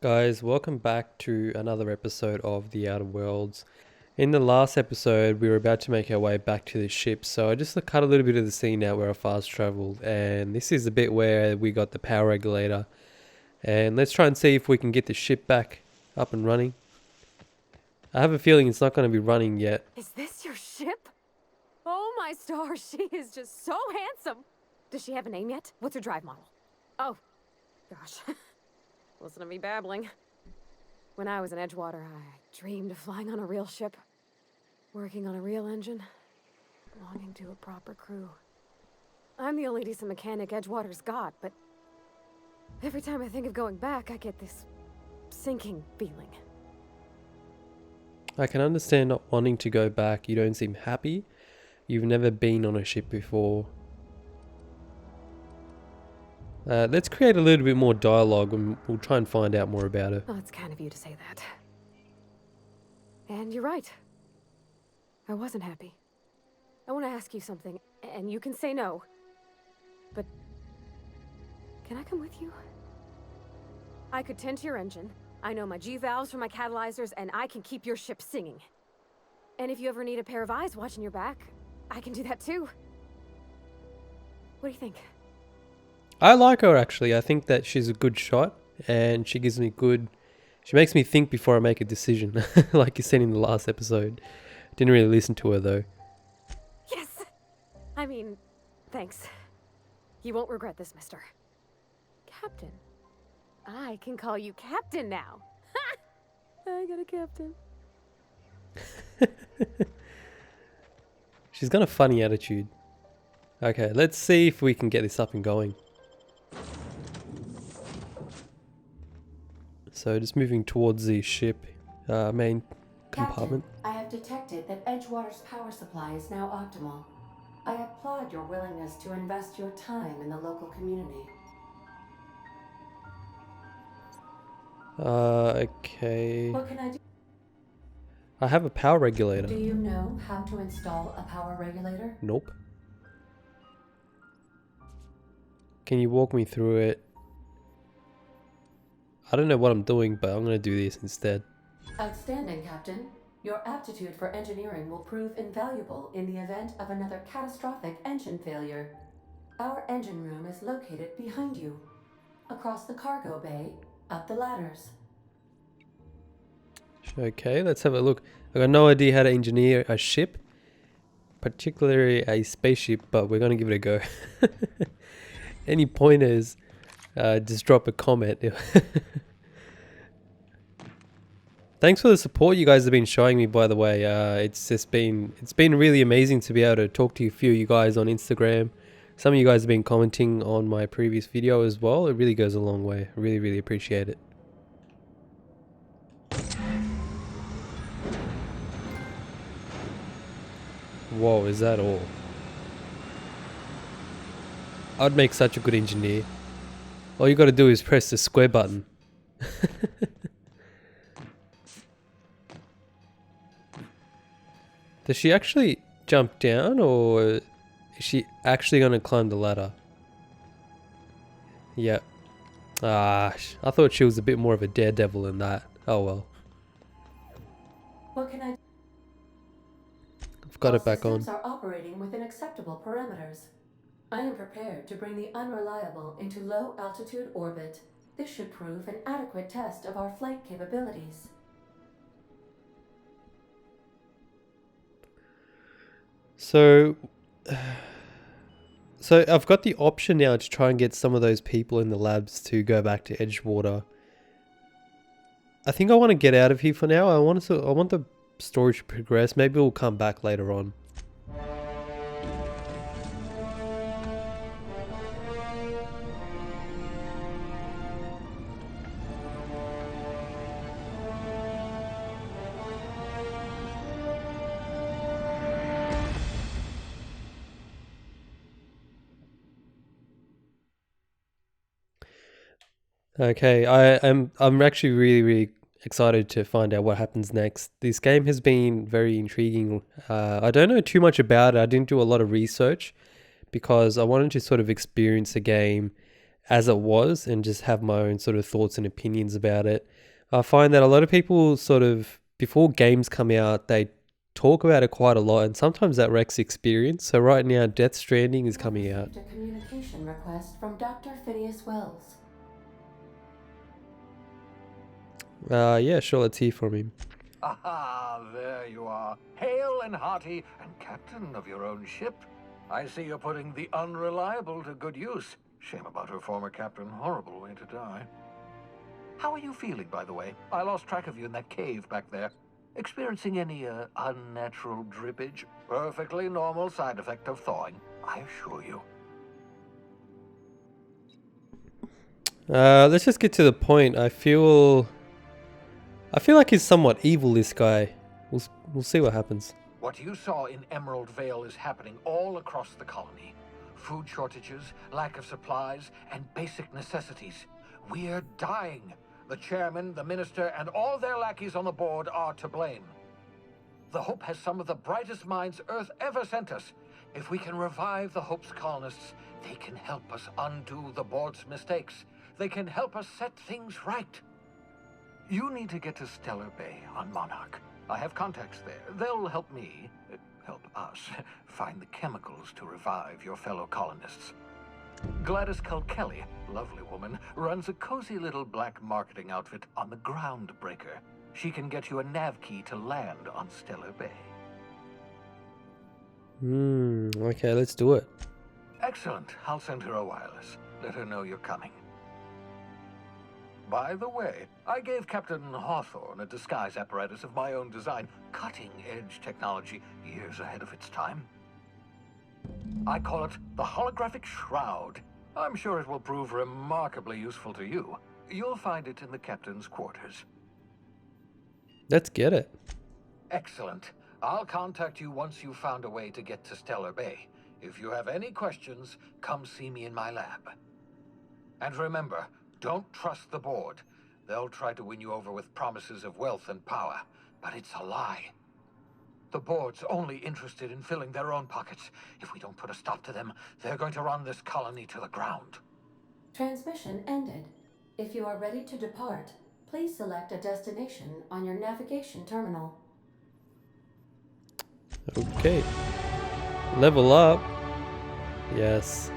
Guys, welcome back to another episode of The Outer Worlds. In the last episode, we were about to make our way back to the ship, so I just cut a little bit of the scene out where I fast traveled, and this is the bit where we got the power regulator. And let's try and see if we can get the ship back up and running. I have a feeling it's not going to be running yet. Is this your ship? Oh my stars, she is just so handsome. Does she have a name yet? What's her drive model? Oh, gosh. Listen to me babbling. When I was in Edgewater, I dreamed of flying on a real ship, working on a real engine, belonging to a proper crew. I'm the only decent mechanic Edgewater's got, but every time I think of going back, I get this sinking feeling. I can understand not wanting to go back. You don't seem happy. You've never been on a ship before. Let's create a little bit more dialogue and we'll try and find out more about her. Well, it's kind of you to say that. And you're right. I wasn't happy. I want to ask you something, and you can say no. But can I come with you? I could tend to your engine. I know my G-valves from my catalyzers, and I can keep your ship singing. And if you ever need a pair of eyes watching your back, I can do that too. What do you think? I like her actually. I think that she's a good shot and she makes me think before I make a decision. Like you said in the last episode. Didn't really listen to her though. Yes! I mean, thanks. You won't regret this, mister. Captain. I can call you Captain now. I got a captain. She's got a funny attitude. Okay, let's see if we can get this up and going. So just moving towards the ship, main compartment. Captain, I have detected that Edgewater's power supply is now optimal. I applaud your willingness to invest your time in the local community. Okay. What can I do? I have a power regulator. Do you know how to install a power regulator? Nope. Can you walk me through it? I don't know what I'm doing, but I'm going to do this instead. Outstanding, Captain. Your aptitude for engineering will prove invaluable in the event of another catastrophic engine failure. Our engine room is located behind you. Across the cargo bay, up the ladders. Okay, let's have a look. I got no idea how to engineer a ship, particularly a spaceship, but we're going to give it a go. Any pointers, just drop a comment. Thanks for the support you guys have been showing me, by the way. It's been really amazing to be able to talk to a few of you guys on Instagram. Some of you guys have been commenting on my previous video as well. It really goes a long way. I really, really appreciate it. Whoa, is that all? I'd make such a good engineer. All you gotta do is press the square button. Does she actually jump down, or is she actually gonna climb the ladder? Yep. I thought she was a bit more of a daredevil than that. Oh well. What can I do? I've got All it back on. systems are operating within acceptable parameters. I am prepared to bring the unreliable into low altitude orbit. This should prove an adequate test of our flight capabilities. So I've got the option now to try and get some of those people in the labs to go back to Edgewater. I think I want to get out of here for now. I want the story to progress. Maybe we'll come back later on. Okay, I'm actually really excited to find out what happens next. This game has been very intriguing. I don't know too much about it. I didn't do a lot of research because I wanted to sort of experience the game as it was and just have my own sort of thoughts and opinions about it. I find that a lot of people sort of, before games come out, they talk about it quite a lot, and sometimes that wrecks experience. So right now, Death Stranding is You have coming out. received a communication request from Dr. Phineas Wells. Yeah, sure, let's hear from him. Aha, there you are. Hale and hearty and captain of your own ship. I see you're putting the unreliable to good use. Shame about her former captain. Horrible way to die. How are you feeling, by the way? I lost track of you in that cave back there. Experiencing any, unnatural drippage? Perfectly normal side effect of thawing, I assure you. Let's just get to the point. I feel like he's somewhat evil, this guy. We'll see what happens. What you saw in Emerald Vale is happening all across the colony. Food shortages, lack of supplies, and basic necessities. We're dying. The chairman, the minister, and all their lackeys on the board are to blame. The Hope has some of the brightest minds Earth ever sent us. If we can revive the Hope's colonists, they can help us undo the board's mistakes. They can help us set things right. You need to get to Stellar Bay on Monarch. I have contacts there. They'll help me, help us, find the chemicals to revive your fellow colonists. Gladys Kelly, lovely woman, runs a cozy little black marketing outfit on the Groundbreaker. She can get you a nav key to land on Stellar Bay. Okay, let's do it. Excellent. I'll send her a wireless. Let her know you're coming. By the way, I gave Captain Hawthorne a disguise apparatus of my own design, cutting-edge technology, years ahead of its time. I call it the Holographic Shroud. I'm sure it will prove remarkably useful to you. You'll find it in the captain's quarters. Let's get it. Excellent. I'll contact you once you've found a way to get to Stellar Bay. If you have any questions, come see me in my lab. And remember, don't trust the board. They'll try to win you over with promises of wealth and power, but it's a lie. The board's only interested in filling their own pockets. If we don't put a stop to them, they're going to run this colony to the ground. Transmission ended. If you are ready to depart, please select a destination on your navigation terminal. Okay. Level up. Yes.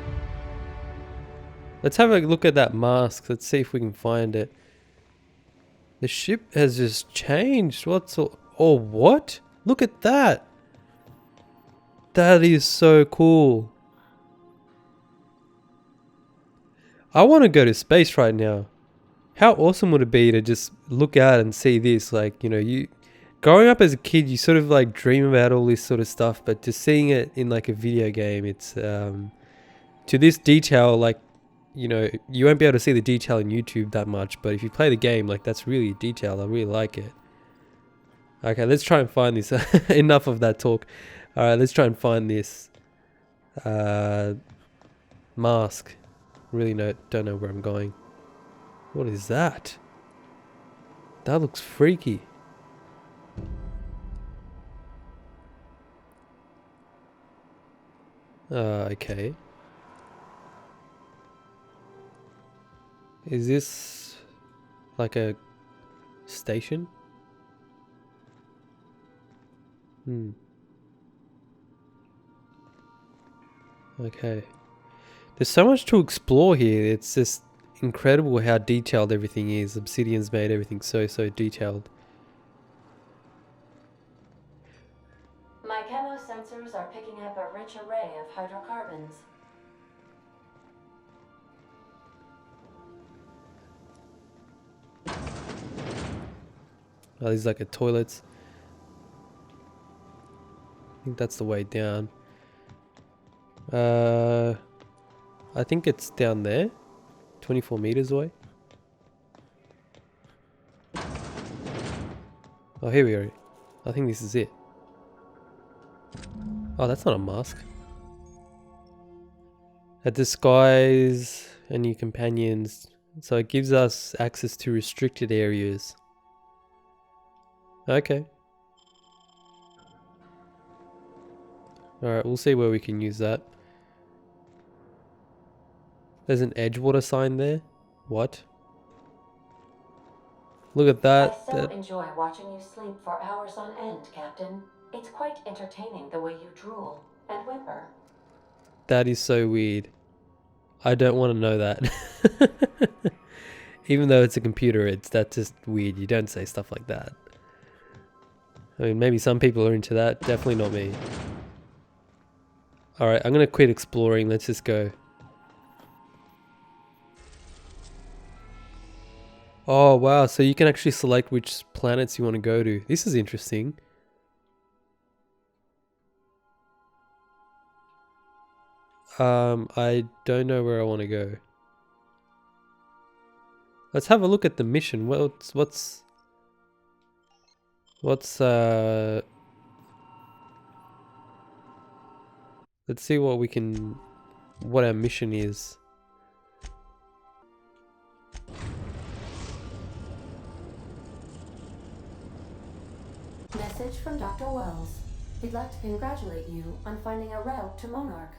Let's have a look at that mask. Let's see if we can find it. The ship has just changed. Oh, what? Look at that. That is so cool. I want to go to space right now. How awesome would it be to just look out and see this? Like, you growing up as a kid, you sort of like dream about all this sort of stuff, but just seeing it in like a video game, it's to this detail, like, you won't be able to see the detail in YouTube that much, but if you play the game, like, that's really detailed. I really like it. Okay, let's try and find this. Enough of that talk. Alright, let's try and find this mask. Really don't know where I'm going. What is that? That looks freaky. Okay. Is this like a station? Okay. There's so much to explore here. It's just incredible how detailed everything is. Obsidian's made everything so detailed. My camo sensors are picking up a rich array of hydrocarbons. Oh, these are like a toilets. I think that's the way down. I think it's down there. 24 meters away. Oh, here we are. I think this is it. Oh, that's not a mask. A disguise, any companions. So it gives us access to restricted areas. Okay. Alright, we'll see where we can use that. There's an Edgewater sign there. What? Look at I that. so enjoy watching you sleep for hours on end, Captain. It's quite entertaining the way you drool and whimper. That is so weird. I don't want to know that. Even though it's a computer, that's just weird. You don't say stuff like that. I mean, maybe some people are into that. Definitely not me. Alright, I'm going to quit exploring. Let's just go. Oh, wow. So you can actually select which planets you want to go to. This is interesting. I don't know where I want to go. Let's have a look at the mission. What's let's see what our mission is. Message from Dr. Wells. He'd like to congratulate you on finding a route to Monarch.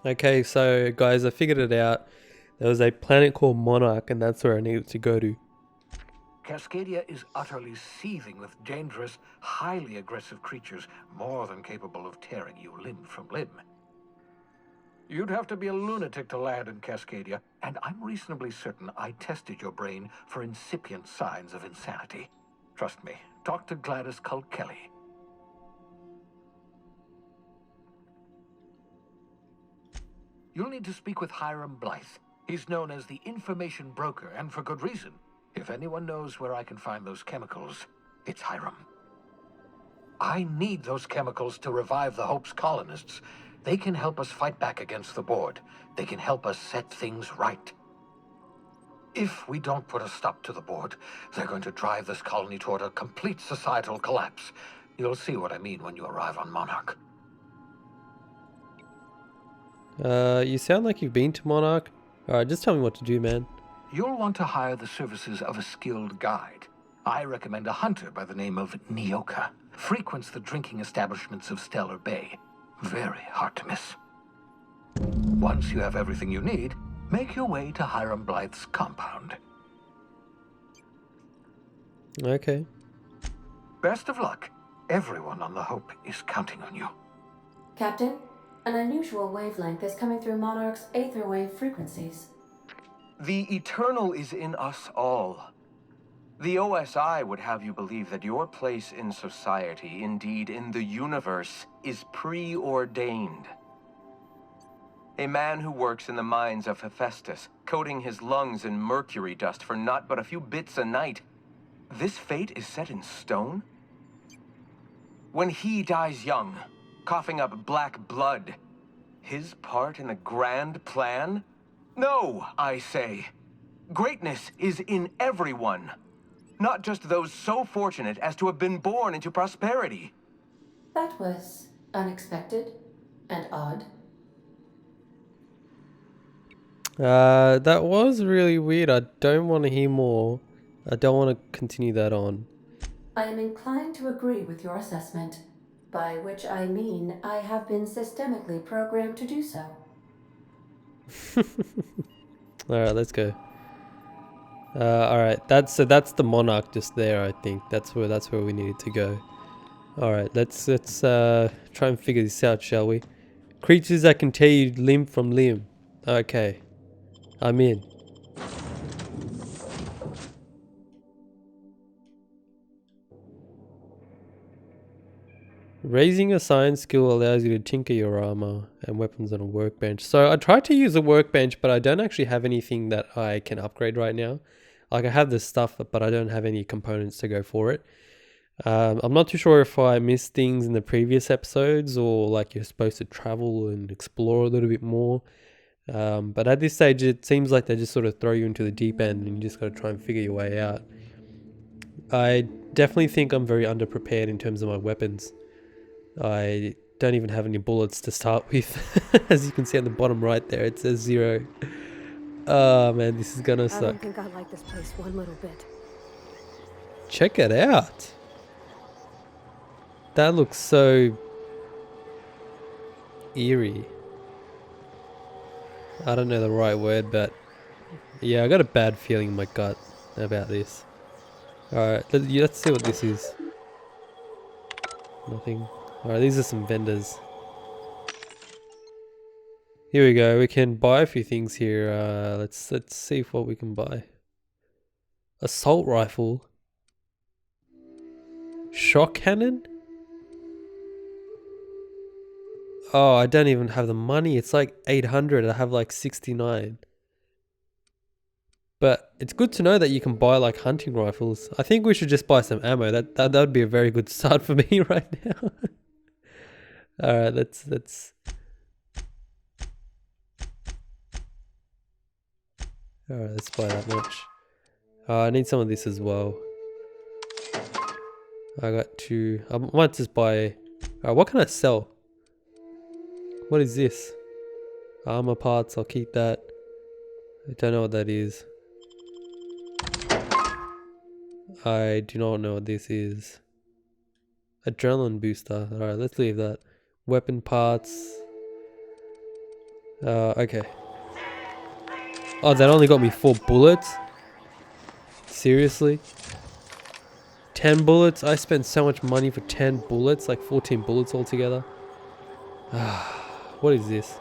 Okay, so guys, I figured it out. There was a planet called Monarch, and that's where I needed to go to. Cascadia is utterly seething with dangerous, highly aggressive creatures, more than capable of tearing you limb from limb. You'd have to be a lunatic to land in Cascadia, and I'm reasonably certain I tested your brain for incipient signs of insanity. Trust me, talk to Gladys Kelly. You'll need to speak with Hiram Blythe. He's known as the information broker, and for good reason. If anyone knows where I can find those chemicals, it's Hiram. I need those chemicals to revive the Hope's colonists. They can help us fight back against the board. They can help us set things right. If we don't put a stop to the board, they're going to drive this colony toward a complete societal collapse. You'll see what I mean when you arrive on Monarch. You sound like you've been to Monarch. Alright, just tell me what to do, man. You'll want to hire the services of a skilled guide. I recommend a hunter by the name of Nyoka. Frequents the drinking establishments of Stellar Bay. Very hard to miss. Once you have everything you need, make your way to Hiram Blythe's compound. Okay. Best of luck. Everyone on the Hope is counting on you. Captain, an unusual wavelength is coming through Monarch's aether wave frequencies. The eternal is in us all. The OSI would have you believe that your place in society, indeed in the universe, is preordained. A man who works in the mines of Hephaestus, coating his lungs in mercury dust for naught but a few bits a night. This fate is set in stone? When he dies young, coughing up black blood, his part in the grand plan? No, I say. Greatness is in everyone. Not just those so fortunate as to have been born into prosperity. That was unexpected and odd. That was really weird. I don't want to hear more. I don't want to continue that on. I am inclined to agree with your assessment, by which I mean I have been systemically programmed to do so. Alright, let's go. Alright, that's the Monarch just there, I think. That's where we needed to go. Alright, let's try and figure this out, shall we? Creatures that can tear you limb from limb. Okay. I'm in. Raising a science skill allows you to tinker your armor and weapons on a workbench. So I tried to use a workbench, but I don't actually have anything that I can upgrade right now. Like I have this stuff, but I don't have any components to go for it. I'm not too sure if I missed things in the previous episodes or like you're supposed to travel and explore a little bit more. But at this stage, it seems like they just sort of throw you into the deep end and you just got to try and figure your way out. I definitely think I'm very underprepared in terms of my weapons. I don't even have any bullets to start with. As you can see on the bottom right there, it says 0. Oh man, this is gonna suck. I don't think I like this place one little bit. Check it out. That looks so eerie. I don't know the right word, but yeah, I got a bad feeling in my gut about this. Alright, let's see what this is. Nothing. Alright, these are some vendors. Here we go. We can buy a few things here. Let's see what we can buy. Assault rifle. Shock cannon? Oh, I don't even have the money. It's like 800. I have like 69. But it's good to know that you can buy like hunting rifles. I think we should just buy some ammo. That would be a very good start for me right now. Alright, let's Alright, let's buy that much. I need some of this as well. I got two. I might just buy. What can I sell? What is this? Armor parts. I'll keep that. I don't know what that is. I do not know what this is. Adrenaline booster. Alright, let's leave that. Weapon parts. Okay. Oh, that only got me 4 bullets? Seriously? 10 bullets? I spent so much money for 10 bullets, like 14 bullets altogether. What is this?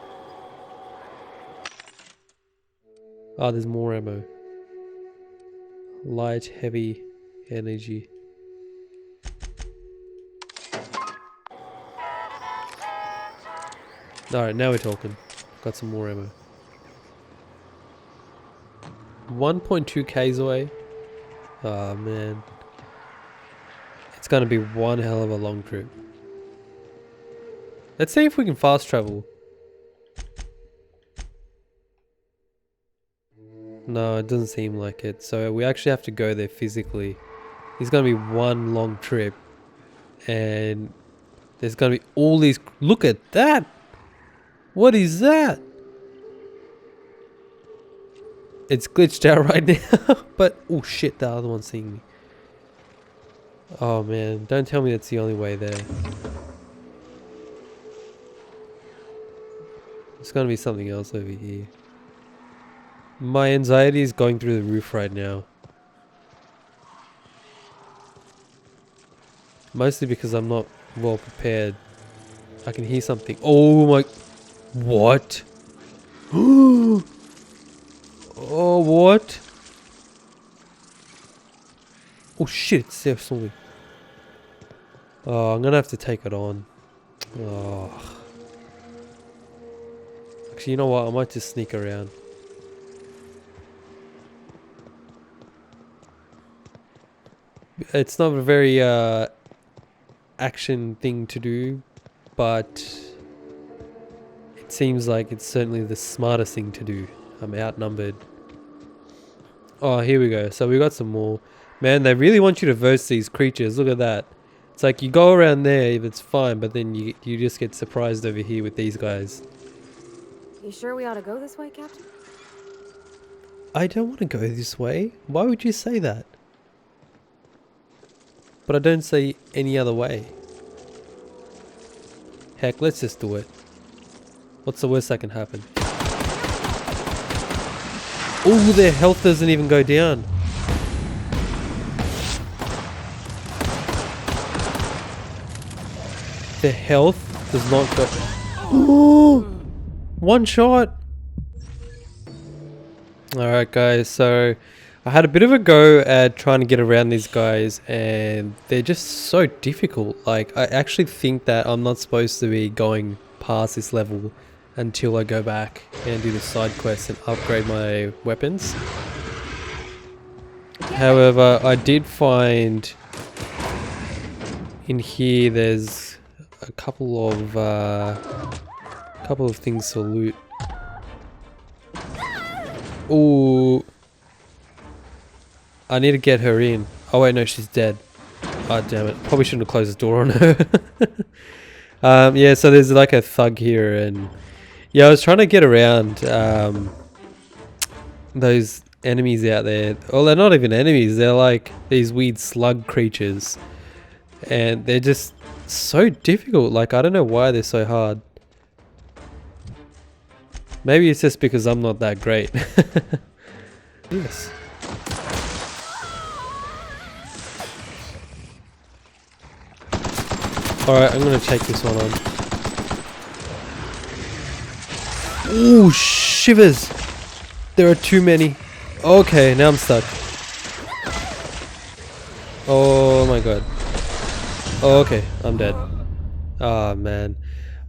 Oh, there's more ammo. Light, heavy, energy. Alright, now we're talking. Got some more ammo. 1.2 Ks away. Oh man. It's gonna be one hell of a long trip. Let's see if we can fast travel. No, it doesn't seem like it. So we actually have to go there physically. It's gonna be one long trip. And there's gonna be all these... Look at that! What is that? It's glitched out right now. But, oh shit, the other one's seeing me. Oh man, don't tell me that's the only way there. There's gonna be something else over here. My anxiety is going through the roof right now. Mostly because I'm not well prepared. I can hear something. Oh my... What? Oh, what? Oh shit, it's there somewhere. Oh, I'm gonna have to take it on. Oh. Actually, you know what? I might just sneak around. It's not a very action thing to do, but it seems like it's certainly the smartest thing to do. I'm outnumbered. Oh, here we go. So we got some more. Man, they really want you to verse these creatures. Look at that. It's like you go around there, it's fine, but then you just get surprised over here with these guys. You sure we ought to go this way, Captain? I don't want to go this way. Why would you say that? But I don't say any other way. Heck, let's just do it. What's the worst that can happen? Oh, their health doesn't even go down. Their health does not go... Oh, one shot. Alright guys, so I had a bit of a go at trying to get around these guys and they're just so difficult. Like, I actually think that I'm not supposed to be going past this level until I go back and do the side quests and upgrade my weapons. However, I did find in here there's a couple of things to loot. Ooh. I need to get her in. Oh wait, no, she's dead. Oh damn it. Probably shouldn't have closed the door on her. Yeah, so there's like a thug here and yeah, I was trying to get around those enemies out there. Well, they're not even enemies. They're like these weird slug creatures. And they're just so difficult. Like, I don't know why they're so hard. Maybe it's just because I'm not that great. Yes. Alright, I'm gonna take this one on. Ooh, shivers! There are too many. Okay, now I'm stuck. Oh my god. Oh, okay, I'm dead. Oh man.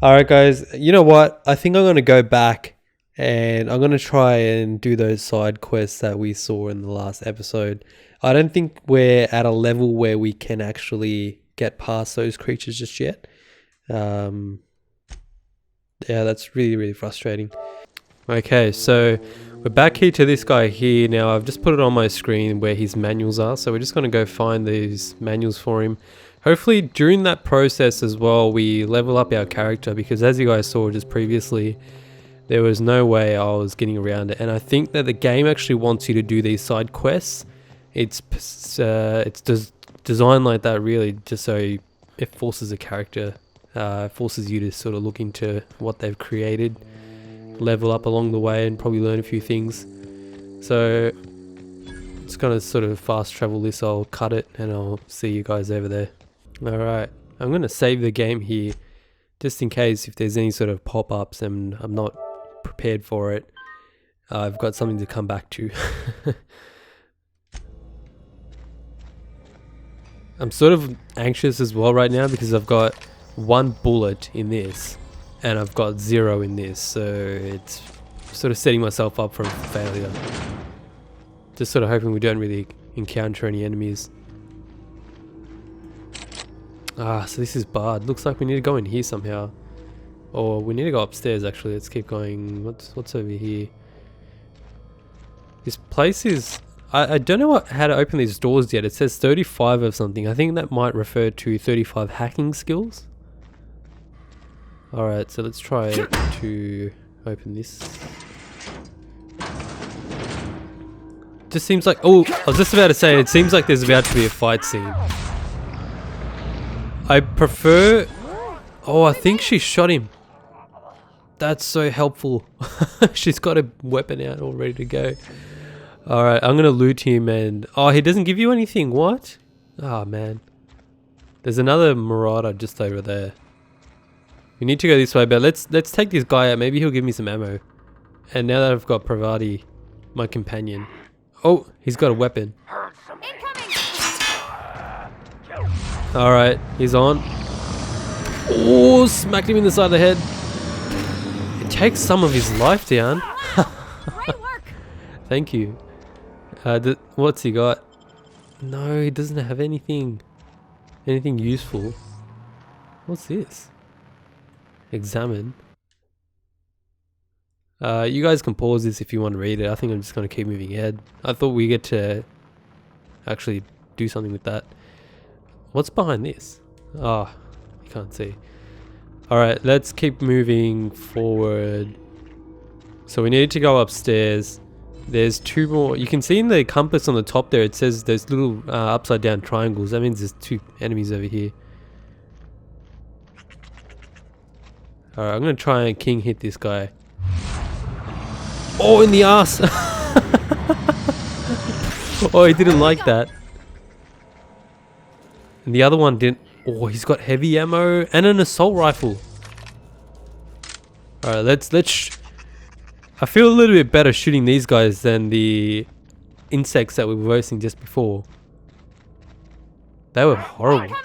Alright guys, you know what? I think I'm gonna go back and I'm gonna try and do those side quests that we saw in the last episode. I don't think we're at a level where we can actually get past those creatures just yet. Yeah, that's really frustrating. Okay, so we're back here to this guy here. Now I've just put it on my screen where his manuals are, so we're just going to go find these manuals for him. Hopefully during that process as well we level up our character, because as you guys saw just previously, there was no way I was getting around it, and I think that the game actually wants you to do these side quests. It's designed like that really, just so it forces a character, forces you to sort of look into what they've created, level up along the way, and probably learn a few things. So it's gonna sort of fast travel this. I'll cut it and I'll see you guys over there. Alright, I'm gonna save the game here just in case if there's any sort of pop-ups and I'm not prepared for it. I've got something to come back to. I'm sort of anxious as well right now because I've got 1 bullet in this and I've got 0 in this, so it's sort of setting myself up for failure. Just sort of hoping we don't really encounter any enemies. Ah, so this is barred. Looks like we need to go in here somehow. Or we need to go upstairs actually. Let's keep going. What's over here? This place is... I don't know how to open these doors yet. It says 35 of something. I think that might refer to 35 hacking skills. Alright, so let's try to open this. Just seems like... Oh, I was just about to say, it seems like there's about to be a fight scene. I prefer... Oh, I think she shot him. That's so helpful. She's got a weapon out all ready to go. Alright, I'm gonna loot him and... Oh, he doesn't give you anything, what? Oh man. There's another marauder just over there. We need to go this way, but let's take this guy out. Maybe he'll give me some ammo. And now that I've got Pravati, my companion... Oh, he's got a weapon. Alright, he's on. Oh, smacked him in the side of the head. It takes some of his life down. Great work. Thank you. What's he got? No, he doesn't have anything useful. What's this? Examine. You guys can pause this if you want to read it. I think I'm just going to keep moving ahead. I thought we get to actually do something with that. What's behind this? Oh, you can't see. Alright, let's keep moving forward. So we need to go upstairs. There's 2 more. You can see in the compass on the top there, it says there's little upside down triangles. That means there's 2 enemies over here. Alright, I'm going to try and king hit this guy. Oh, in the ass! Oh, he didn't like that. And the other one didn't. Oh, he's got heavy ammo and an assault rifle. Alright, let's I feel a little bit better shooting these guys than the insects that we were voicing just before. They were horrible.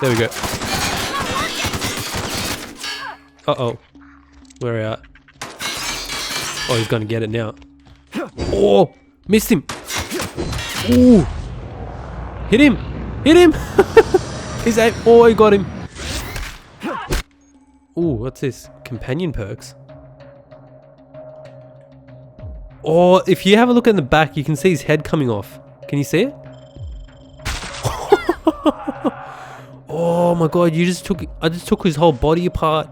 There we go. Uh-oh. We're out. Oh, he's gonna get it now. Oh! Missed him! Ooh! Hit him! Hit him! He's out. Oh, he got him! Ooh, what's this? Companion perks? Oh, if you have a look in the back, you can see his head coming off. Can you see it? Oh my god, I just took his whole body apart.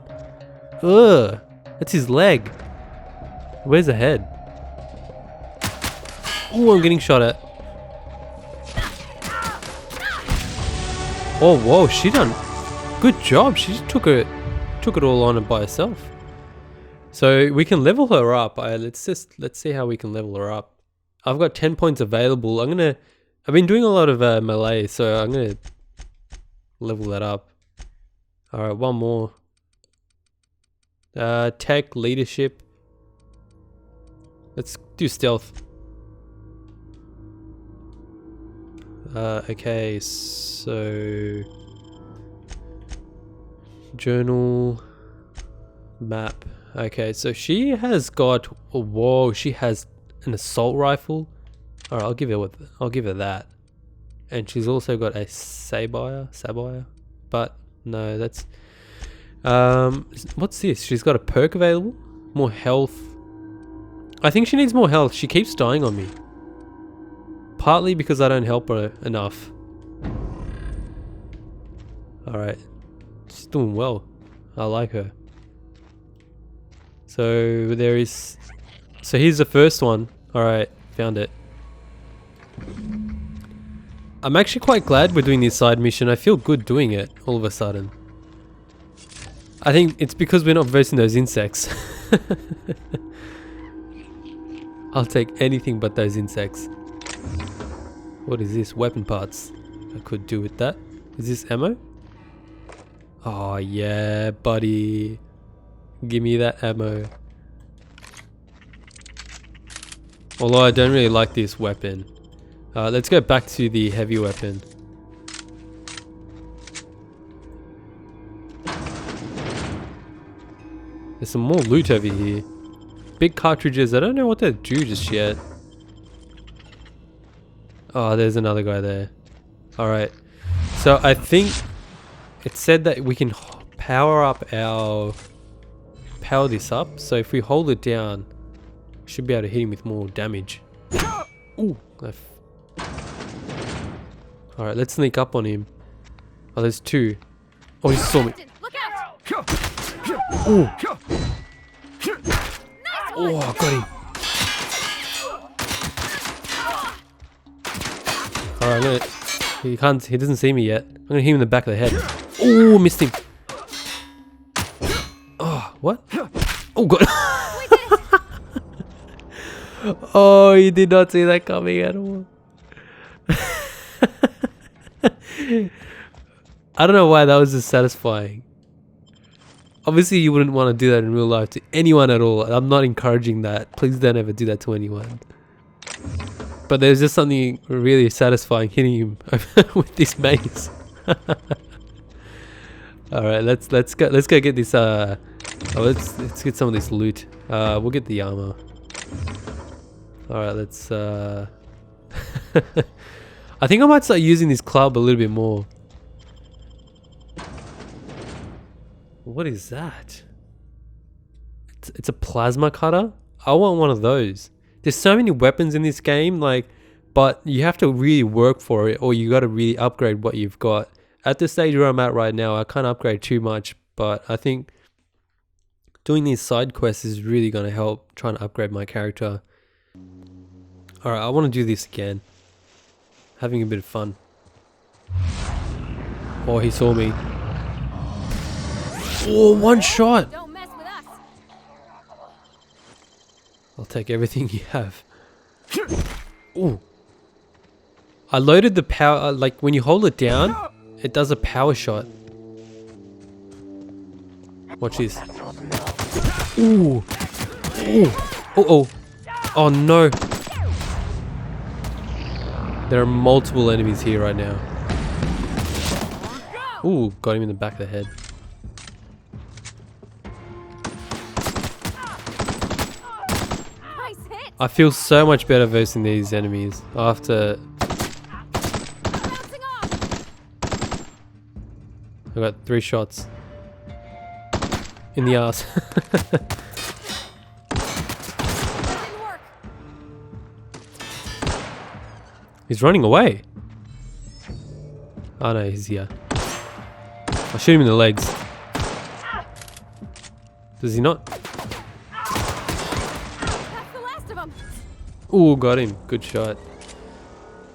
Ugh, that's his leg. Where's the head? Oh, I'm getting shot at. Oh, whoa, she done good job. She just took it all on by herself. So we can level her up. Let's see how we can level her up. I've got 10 points available. I've been doing a lot of melee, so I'm gonna level that up. All right, one more. Tech, leadership. Let's do stealth. Okay, so journal, map. Okay, so she has got, oh, whoa, she has an assault rifle. All right, I'll give her that. And she's also got a sabire, but no, that's what's this? She's got a perk available, more health. I think she needs more health. She keeps dying on me. Partly because I don't help her enough. Alright. She's doing well. I like her. So there is... So here's the first one. Alright, found it. I'm actually quite glad we're doing this side mission. I feel good doing it all of a sudden. I think it's because we're not versing those insects. I'll take anything but those insects. What is this? Weapon parts. I could do with that. Is this ammo? Oh yeah, buddy. Give me that ammo. Although I don't really like this weapon. Let's go back to the heavy weapon. There's some more loot over here. Big cartridges. I don't know what they do just yet. Oh, there's another guy there. Alright. So I think it said that we can power this up. So if we hold it down, we should be able to hit him with more damage. Ooh. Alright, let's sneak up on him. Oh, there's two. Oh, he saw me. Ooh. Oh, I got him. Alright, he doesn't see me yet. I'm gonna hit him in the back of the head. Oh, missed him. Oh, what? Oh, God. Oh, you did not see that coming at all. I don't know why that was just satisfying. Obviously, you wouldn't want to do that in real life to anyone at all. I'm not encouraging that. Please don't ever do that to anyone. But there's just something really satisfying hitting him with this mace. All right, let's go get this. Let's get some of this loot. We'll get the armor. All right, let's. I think I might start using this club a little bit more. What is that? It's a plasma cutter. I want one of those. There's so many weapons in this game, like, but you have to really work for it, or you got to really upgrade what you've got. At the stage where I'm at right now, I can't upgrade too much, but I think doing these side quests is really going to help trying to upgrade my character. Alright, I want to do this again. Having a bit of fun. Oh, he saw me. Oh, one shot! Don't mess with us. I'll take everything you have. Ooh. I loaded the power, like when you hold it down, it does a power shot. Watch this. Ooh. Ooh. Oh. Oh no. There are multiple enemies here right now. Ooh, got him in the back of the head. I feel so much better versing these enemies after. I got 3 shots in the ass. He's running away. Oh no, he's here. I'll shoot him in the legs. Does he not? Ooh, got him. Good shot.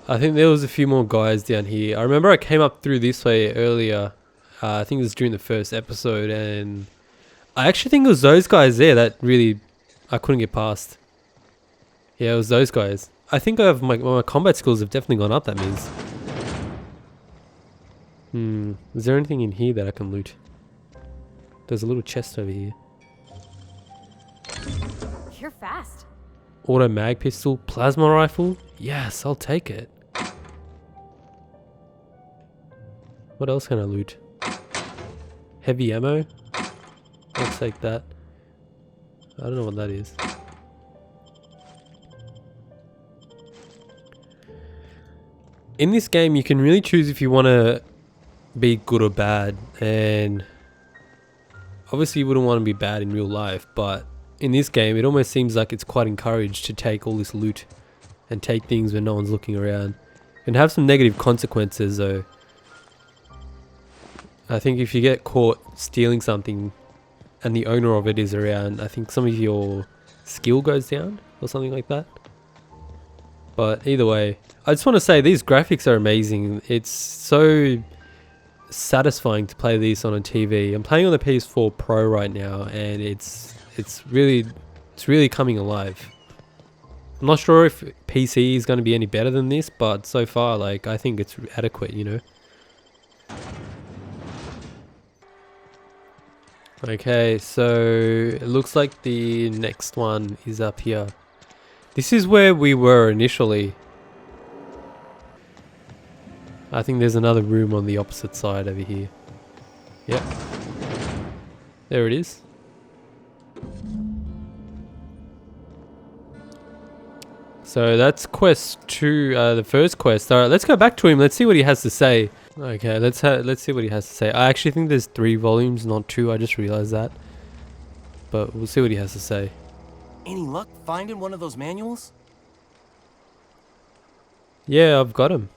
I think there was a few more guys down here. I remember I came up through this way earlier. I think it was during the first episode, and I actually think it was those guys there that really I couldn't get past. Yeah, it was those guys. I think my combat skills have definitely gone up, that means. Is there anything in here that I can loot? There's a little chest over here. You're fast. Auto mag pistol, plasma rifle. Yes, I'll take it. What else can I loot? Heavy ammo. I'll take that. I don't know what that is. In this game, you can really choose if you want to be good or bad, and obviously you wouldn't want to be bad in real life, but in this game it almost seems like it's quite encouraged to take all this loot and take things when no one's looking around. It can have some negative consequences though. I think if you get caught stealing something and the owner of it is around, I think some of your skill goes down or something like that. But either way, I just want to say these graphics are amazing. It's so satisfying to play these on a TV. I'm playing on the PS4 Pro right now, and it's really coming alive. I'm not sure if PC is going to be any better than this, but so far, like, I think it's adequate, you know. Okay, so it looks like the next one is up here. This is where we were initially. I think there's another room on the opposite side over here. Yep. There it is. So that's quest 2, the first quest. Alright, let's go back to him. Let's see what he has to say. Okay, let's see what he has to say. I actually think there's 3 volumes, not 2. I just realized that. But we'll see what he has to say. Any luck finding one of those manuals? Yeah, I've got him.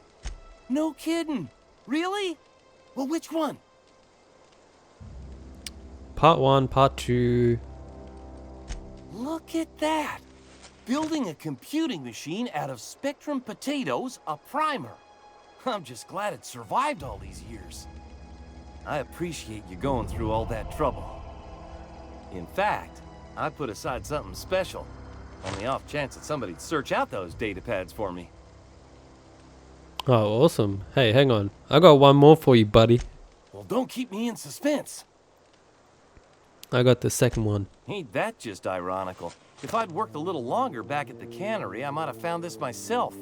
No kidding. Really? Well, which one? Part 1, Part 2. Look at that. Building a computing machine out of Spectrum potatoes, a primer. I'm just glad it survived all these years. I appreciate you going through all that trouble. In fact, I put aside something special, on the off chance that somebody'd search out those data pads for me. Oh, awesome. Hey, hang on. I got one more for you, buddy. Well, don't keep me in suspense. I got the second one. Ain't that just ironical? If I'd worked a little longer back at the cannery, I might have found this myself.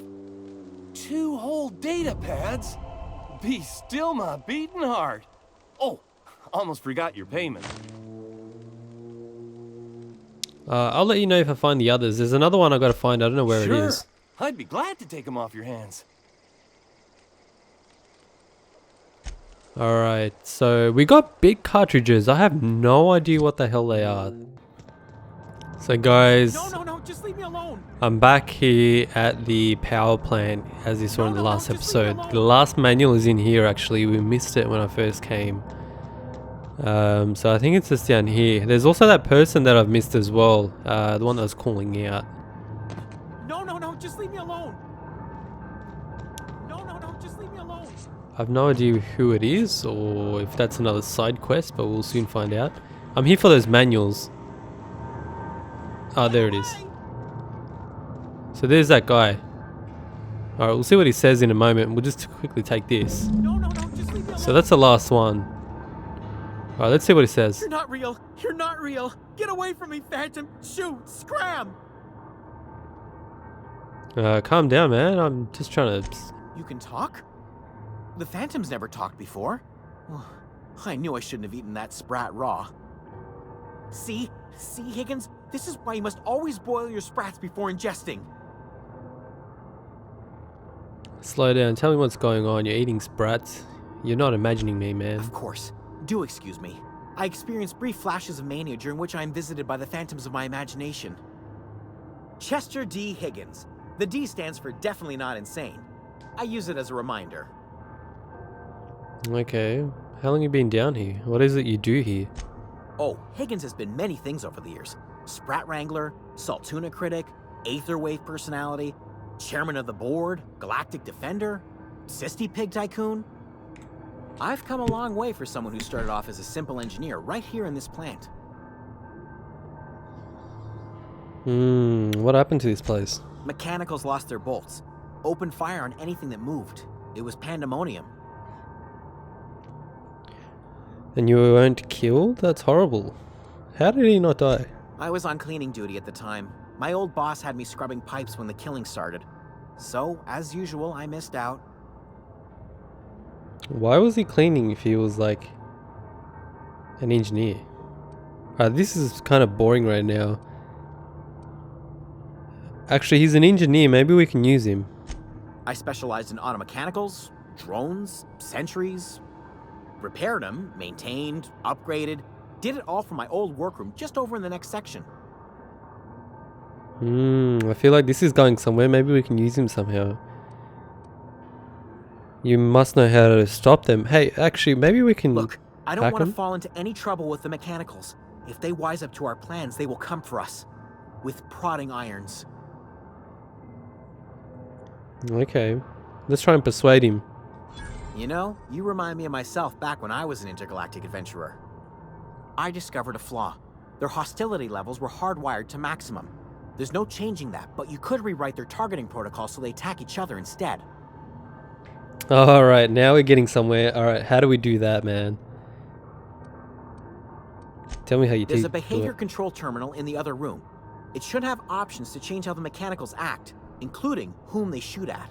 2 whole data pads? Be still my beating heart. Oh, almost forgot your payment. I'll let you know if I find the others. There's another one I gotta find. I don't know where it is. I'd be glad to take them off your hands. Alright, so we got big cartridges. I have no idea what the hell they are. So guys, No, just leave me alone. I'm back here at the power plant as you saw in the last episode. The last manual is in here actually. We missed it when I first came. So I think it's just down here. There's also that person that I've missed as well. The one that was calling out. No, just leave me alone. No, just leave me alone. I've no idea who it is or if that's another side quest, but we'll soon find out. I'm here for those manuals. Oh, there it is. So there's that guy. Alright, we'll see what he says in a moment. We'll just quickly take this. No, just leave me alone. So that's the last one. Alright, let's see what he says. You're not real. You're not real. Get away from me, Phantom. Shoot, scram. Calm down, man. I'm just trying to... You can talk? The Phantom's never talked before. Well, I knew I shouldn't have eaten that sprat raw. See, Higgins? This is why you must always boil your sprats before ingesting. Slow down. Tell me what's going on. You're eating sprats. You're not imagining me, man. Of course. Do excuse me. I experience brief flashes of mania during which I am visited by the phantoms of my imagination. Chester D. Higgins. The D stands for definitely not insane. I use it as a reminder. Okay. How long have you been down here? What is it you do here? Oh, Higgins has been many things over the years. Sprat Wrangler, Saltuna Critic, Aetherwave Personality, Chairman of the Board, Galactic Defender, Sisty Pig Tycoon. I've come a long way for someone who started off as a simple engineer right here in this plant. What happened to this place? Mechanicals lost their bolts. Opened fire on anything that moved. It was pandemonium. And you weren't killed? That's horrible. How did he not die? I was on cleaning duty at the time. My old boss had me scrubbing pipes when the killing started. So, as usual, I missed out. Why was he cleaning if he was like an engineer? This is kind of boring right now. Actually, he's an engineer. Maybe we can use him. I specialized in automechanicals, drones, sentries. Repaired them, maintained, upgraded. Did it all from my old workroom just over in the next section. I feel like this is going somewhere. Maybe we can use him somehow. You must know how to stop them. Hey, actually, maybe we can... Look, I don't hack want to them? fall into any trouble with the mechanicals. If they wise up to our plans, they will come for us. With prodding irons. Okay. Let's try and persuade him. You know, you remind me of myself back when I was an intergalactic adventurer. I discovered a flaw. Their hostility levels were hardwired to maximum. There's no changing that, but you could rewrite their targeting protocol so they attack each other instead. Alright, now we're getting somewhere. Alright, how do we do that, man? Tell me how you There's a do behavior it. control terminal in the other room. It should have options to change how the mechanicals act, including whom they shoot at.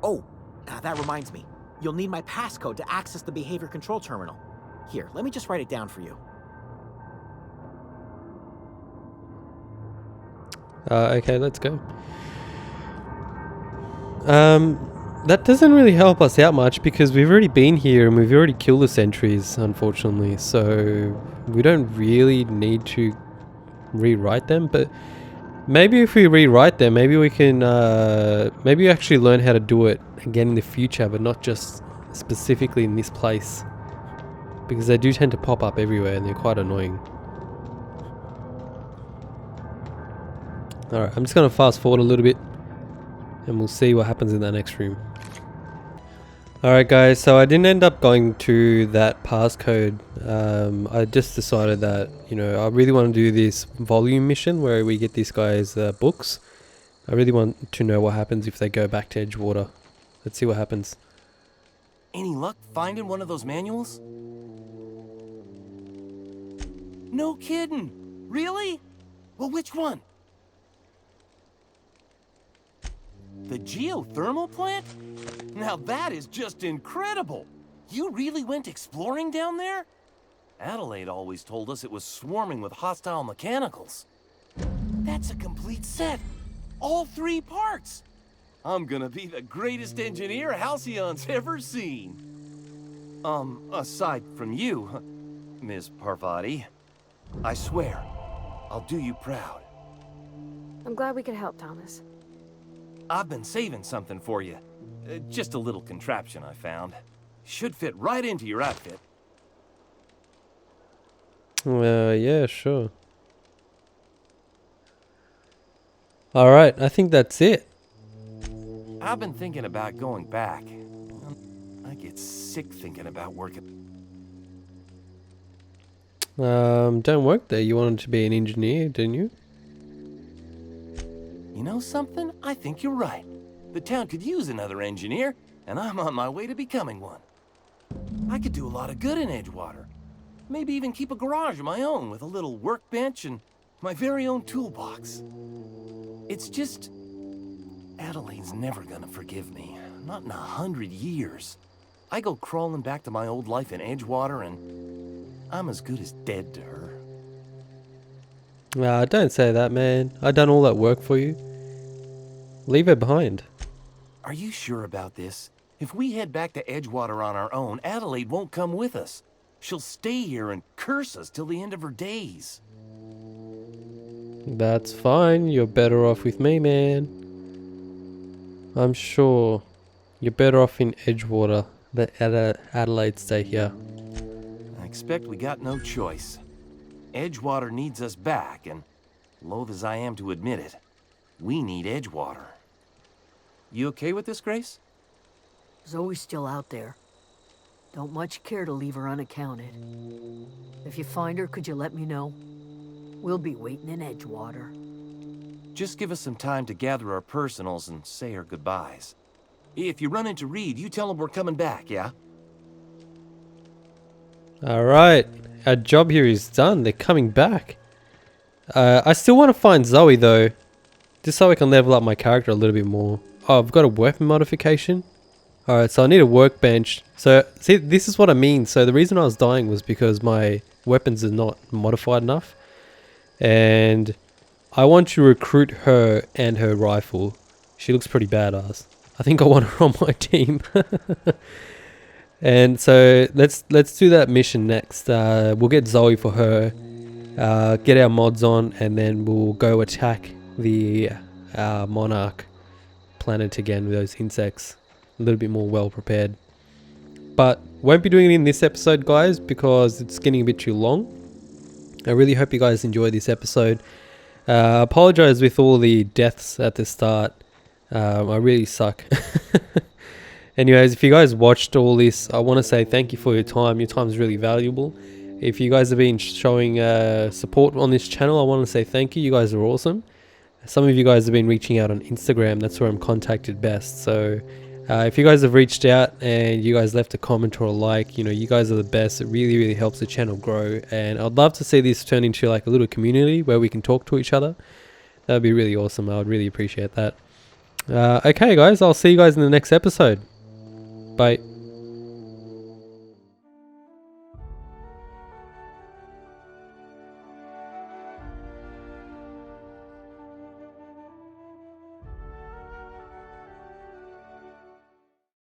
Oh, that reminds me. You'll need my passcode to access the behavior control terminal. Here, let me just write it down for you. Okay, let's go. That doesn't really help us out much because we've already been here and we've already killed the sentries, unfortunately. So we don't really need to rewrite them, but maybe if we rewrite them, maybe we can maybe actually learn how to do it again in the future, but not just specifically in this place, because they do tend to pop up everywhere and they're quite annoying. Alright, I'm just going to fast forward a little bit and we'll see what happens in that next room. Alright guys, so I didn't end up going to that passcode. I just decided that, you know, I really want to do this volume mission where we get these guys books. I really want to know what happens if they go back to Edgewater. Let's see what happens. Any luck finding one of those manuals? No kidding. Really? Well, which one? The geothermal plant? Now that is just incredible. You really went exploring down there? Adelaide always told us it was swarming with hostile mechanicals. That's a complete set. All 3 parts. I'm gonna be the greatest engineer Halcyon's ever seen. Aside from you, Ms. Parvati. I swear, I'll do you proud. I'm glad we could help, Thomas. I've been saving something for you. Just a little contraption I found. Should fit right into your outfit. Yeah, sure. Alright, I think that's it. I've been thinking about going back. I get sick thinking about working. Don't work there. You wanted to be an engineer, didn't you? You know something? I think you're right. The town could use another engineer, and I'm on my way to becoming one. I could do a lot of good in Edgewater. Maybe even keep a garage of my own with a little workbench and my very own toolbox. It's just... Adelaide's never gonna forgive me. Not in 100 years. I go crawling back to my old life in Edgewater, and I'm as good as dead to her. Don't say that, man. I done all that work for you. Leave her behind. Are you sure about this? If we head back to Edgewater on our own, Adelaide won't come with us. She'll stay here and curse us till the end of her days. That's fine. You're better off with me, man. I'm sure you're better off in Edgewater than Adelaide stay here. I expect we got no choice. Edgewater needs us back, and loath as I am to admit it, we need Edgewater. You okay with this, Grace? Zoe's still out there. Don't much care to leave her unaccounted. If you find her, could you let me know? We'll be waiting in Edgewater. just give us some time to gather our personals and say our goodbyes. If you run into Reed, you tell him we're coming back, yeah? Alright, our job here is done. They're coming back. I still want to find Zoe though, just so I can level up my character a little bit more. Oh, I've got a weapon modification. Alright, so I need a workbench. So, see, this is what I mean. So the reason I was dying was because my weapons are not modified enough. And I want to recruit her and her rifle. She looks pretty badass. I think I want her on my team. And so let's do that mission next. We'll get Zoe for her, get our mods on, and then we'll go attack the Monarch planet again with those insects. A little bit more well prepared. But won't be doing it in this episode, guys, because it's getting a bit too long. I really hope you guys enjoyed this episode. Apologize with all the deaths at the start. I really suck. Anyways, if you guys watched all this, I want to say thank you for your time. Your time is really valuable. If you guys have been showing support on this channel, I want to say thank you. You guys are awesome. Some of you guys have been reaching out on Instagram. That's where I'm contacted best. So if you guys have reached out and you guys left a comment or a like, you know, you guys are the best. It really, really helps the channel grow. And I'd love to see this turn into like a little community where we can talk to each other. That would be really awesome. I would really appreciate that. Okay, guys, I'll see you guys in the next episode. Bye.